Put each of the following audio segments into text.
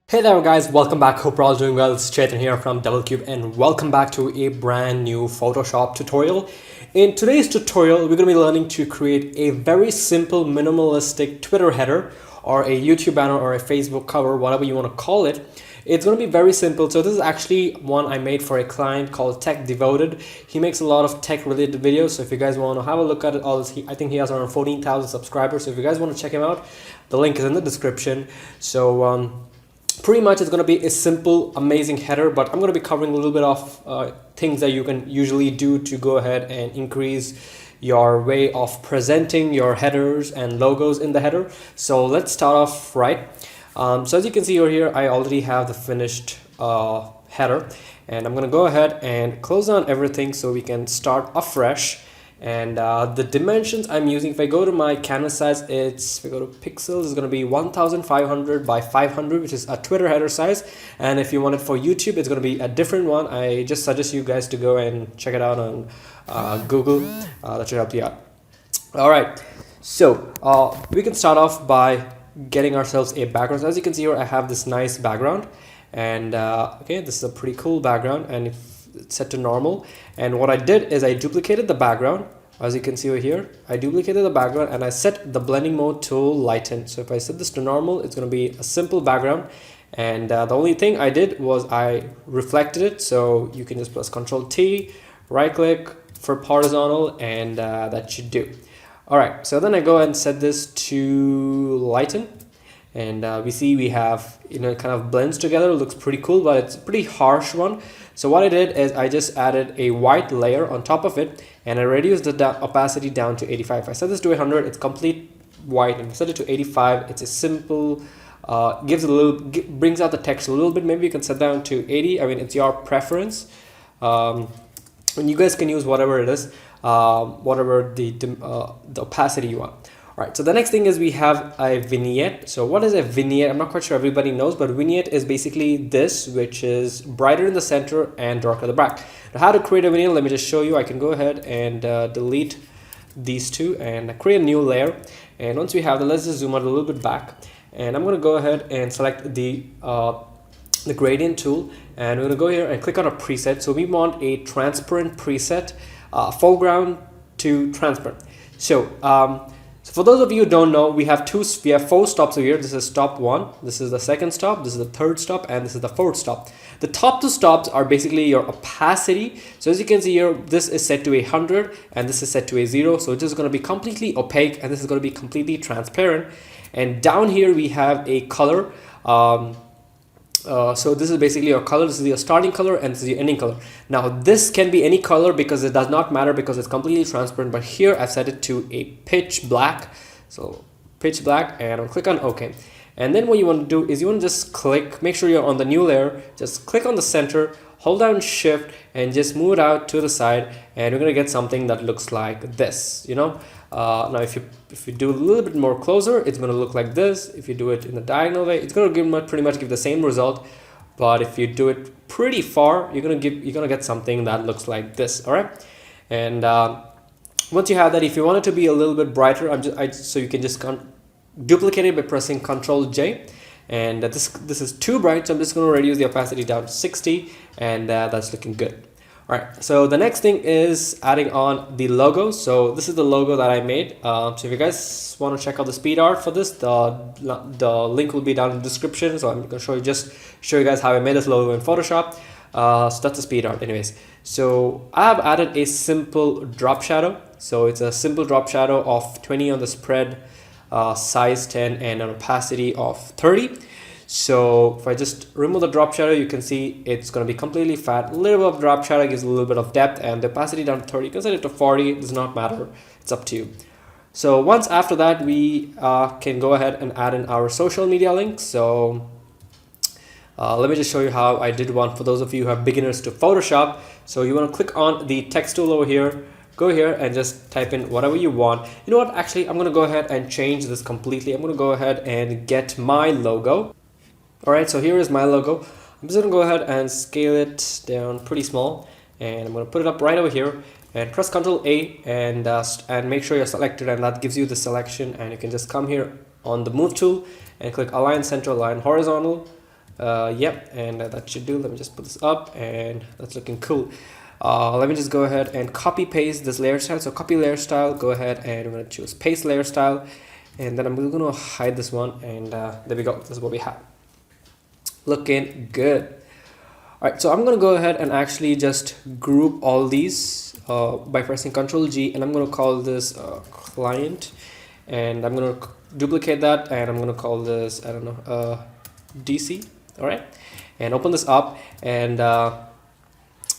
Hey there guys, welcome back. Hope you're all doing well. It's Chetan here from Cube and welcome back to a brand new Photoshop tutorial. In today's tutorial, we're going to be learning to create a very simple minimalistic Twitter header or a YouTube banner or a Facebook cover, whatever you want to call it. It's going to be very simple. So this is actually one I made for a client called Tech Devoted. He makes a lot of tech related videos. So if you guys want to have a look at it, I think he has around 14,000 subscribers. So if you guys want to check him out, the link is in the description. So pretty much it's going to be a simple, amazing header, but I'm going to be covering a little bit of things that you can usually do to go ahead and increase your way of presenting your headers and logos in the header. So let's start off right. So as you can see over here, I already have the finished header, and I'm going to go ahead and close down everything so we can start afresh. And the dimensions I'm using, if I go to my canvas size, if I go to pixels, it's going to be 1500 by 500, which is a Twitter header size. And if you want it for YouTube, it's going to be a different one. I just suggest you guys to go and check it out on Google. That should help you out. All right, so we can start off by getting ourselves a background. So as you can see here, I have this nice background, and okay, this is a pretty cool background, and if it's set to normal. And what I did is I duplicated the background. As you can see over here, I duplicated the background and I set the blending mode to lighten. So if I set this to normal, it's going to be a simple background. And the only thing I did was I reflected it. So you can just press Ctrl T, right click for horizontal, and that should do. All right, so then I go and set this to lighten. And we see we have, it kind of blends together. It looks pretty cool, but it's a pretty harsh one. So what I did is I just added a white layer on top of it, and I reduced the opacity down to 85. If I set this to 100, it's complete white, and if I set it to 85, it's a simple, brings out the text a little bit. Maybe you can set down to 80. I mean, it's your preference. And you guys can use whatever it is, whatever the opacity you want. All right, so the next thing is we have a vignette. So what is a vignette? I'm not quite sure everybody knows, but vignette is basically this, which is brighter in the center and darker at the back. Now, how to create a vignette? Let me just show you. I can go ahead and delete these two and create a new layer. And once we have that, let's just zoom out a little bit back. And I'm going to go ahead and select the gradient tool, and we're going to go here and click on a preset. So we want a transparent preset, foreground to transparent. So for those of you who don't know, we have four stops over here. This is stop 1, this is the second stop, this is the third stop, and this is the fourth stop. The top two stops are basically your opacity. So as you can see here, this is set to 100 and this is set to 0. So it's just going to be completely opaque, and this is going to be completely transparent. And down here we have a color. So this is basically your color. This is your starting color and this is your ending color. Now this can be any color because it does not matter because it's completely transparent, but here I've set it to a pitch black. So pitch black, and I'll click on OK. And then what you want to do is you want to just click, make sure you're on the new layer, just click on the center, hold down shift and just move it out to the side, and you're going to get something that looks like this, now if you do a little bit more closer, it's going to look like this. If you do it in the diagonal way, it's going to pretty much give the same result. But if you do it pretty far, you're going to get something that looks like this. All right, and once you have that, if you want it to be a little bit brighter, so you can just duplicate it by pressing Ctrl J. And this is too bright, so I'm just going to reduce the opacity down to 60, and that's looking good. All right, so the next thing is adding on the logo. So this is the logo that I made. So if you guys want to check out the speed art for this, the link will be down in the description. So I'm going to show you guys how I made this logo in Photoshop. So that's the speed art anyways. So I have added a simple drop shadow. So it's a simple drop shadow of 20 on the spread, size 10, and an opacity of 30. So if I just remove the drop shadow, you can see it's going to be completely fat. A little bit of drop shadow gives a little bit of depth, and the opacity down to 30. You can set it to 40. It does not matter. It's up to you. So once after that, we can go ahead and add in our social media links. So let me just show you how I did one for those of you who are beginners to Photoshop. So you want to click on the text tool over here. Go here and just type in whatever you want. You know what? Actually, I'm going to go ahead and change this completely. I'm going to go ahead and get my logo. All right, so here is my logo. I'm just going to go ahead and scale it down pretty small, and I'm going to put it up right over here and press Ctrl A and make sure you're selected, and that gives you the selection. And you can just come here on the move tool and click align center, align horizontal, Yep, and that should do. Let me just put this up, and that's looking cool. Let me just go ahead and copy paste this layer style. So copy layer style, go ahead and I'm going to choose paste layer style, and then I'm going to hide this one, and there we go. This is what we have. Looking good. All right, so I'm going to go ahead and actually just group all these by pressing Ctrl G, and I'm going to call this client, and I'm going to duplicate that, and I'm going to call this, I don't know, DC. All right, and open this up, and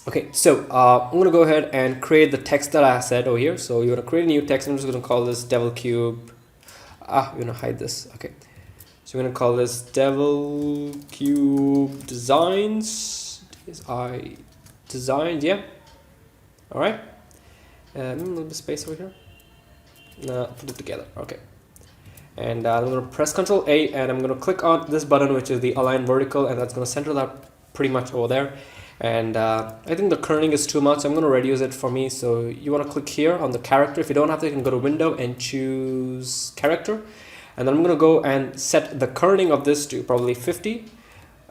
okay, so I'm going to go ahead and create the text that I said over here. So you're going to create a new text. I'm just going to call this Devil Cube. We're going to hide this. Okay, so we're going to call this Devil Cube Designs. Designs, yeah. All right, a little bit of space over here. Put it together. Okay, and I'm going to press Ctrl A, and I'm going to click on this button, which is the align vertical, and that's going to center that pretty much over there. And I think the kerning is too much, so I'm going to reduce it for me. So you want to click here on the character. If you don't have to, you can go to window and choose character, and then I'm going to go and set the kerning of this to probably 50.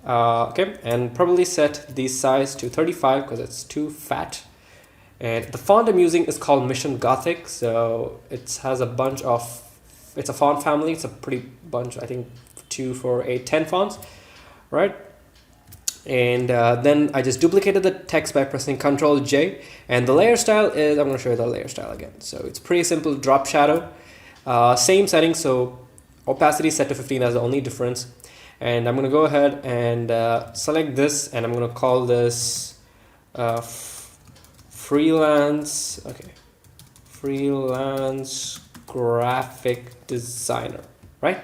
Okay, and probably set the size to 35 because it's too fat. And the font I'm using is called Mission Gothic, so it has a bunch of, it's a font family. It's a pretty bunch, I think 2, 4, 8, 10 fonts, right? And then I just duplicated the text by pressing Ctrl J, and the layer style is, I'm going to show you the layer style again. So it's pretty simple, drop shadow, same setting, so opacity set to 15, that's the only difference. And I'm going to go ahead and select this, and I'm going to call this freelance graphic designer, right?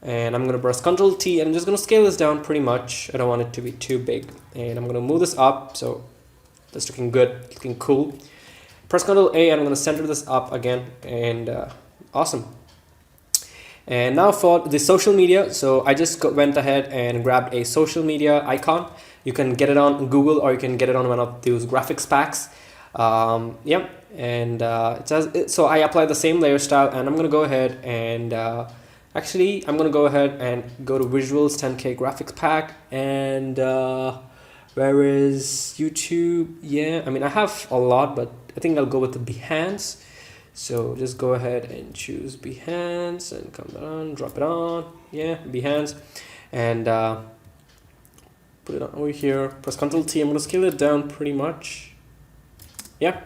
And I'm going to press Ctrl T, and I'm just going to scale this down pretty much. I don't want it to be too big, and I'm going to move this up, so that's looking good, looking cool. Press Ctrl A, and I'm going to center this up again, and awesome. And now for the social media, so I just went ahead and grabbed a social media icon. You can get it on Google, or you can get it on one of those graphics packs. Yeah, and it says, so I apply the same layer style, and I'm going to go ahead and actually I'm going to go ahead and go to Visuals 10K graphics pack, and where is YouTube? Yeah, I mean I have a lot, but I think I'll go with the Behance. So just go ahead and choose Behance and come down, drop it on, yeah, Behance, and put it on over here, press Ctrl T. I'm going to scale it down pretty much, yeah,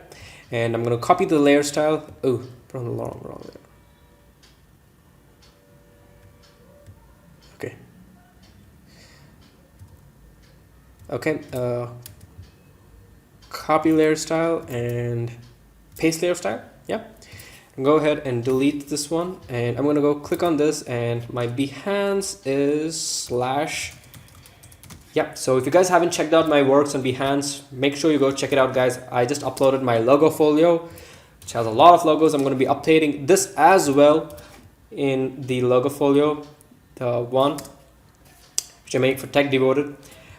and I'm going to copy the layer style. Oh, put on the wrong layer. Okay, copy layer style and paste layer style, yeah. And go ahead and delete this one, and I'm going to go click on this, and my Behance is slash, yeah. So if you guys haven't checked out my works on Behance, make sure you go check it out, guys. I just uploaded my logo folio, which has a lot of logos. I'm going to be updating this as well in the logo folio, the one which I make for Tech Devoted.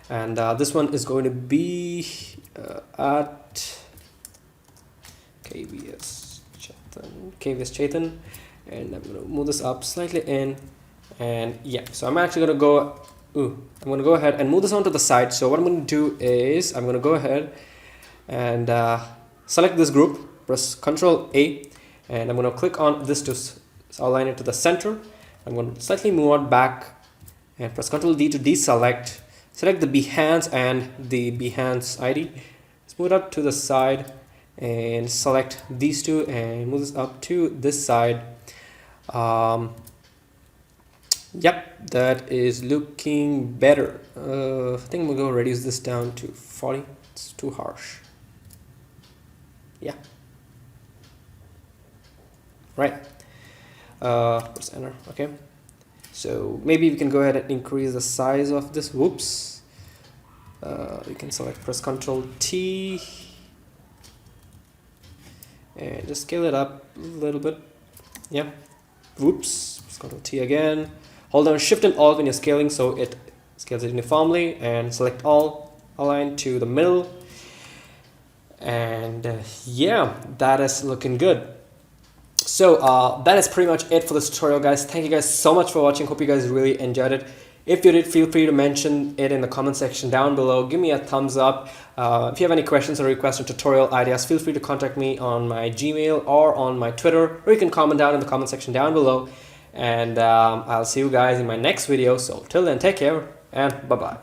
And this one is going to be at KVS Chethan, and I'm going to move this up slightly in, and yeah, so I'm actually going to go, I'm going to go ahead and move this onto the side. So what I'm going to do is I'm going to go ahead and select this group, press Ctrl A, and I'm going to click on this to align it to the center. I'm going to slightly move it back and press Ctrl D to deselect. Select the Behance and the Behance ID. Let's move it up to the side and select these two and move this up to this side. Yep, that is looking better. I think we'll go reduce this down to 40. It's too harsh. Yeah. Right. Press enter. Okay. So maybe we can go ahead and increase the size of this. Whoops. You can select, press Ctrl T, and just scale it up a little bit. Yeah. Whoops. Press Ctrl T again. Hold down Shift and Alt when you're scaling, so it scales it uniformly. And select all, align to the middle. And yeah, that is looking good. So that is pretty much it for this tutorial, guys. Thank you guys so much for watching. Hope you guys really enjoyed it. If you did, feel free to mention it in the comment section down below. Give me a thumbs up. If you have any questions or requests or tutorial ideas, feel free to contact me on my Gmail or on my Twitter, or you can comment down in the comment section down below. And I'll see you guys in my next video. So till then, take care and bye-bye.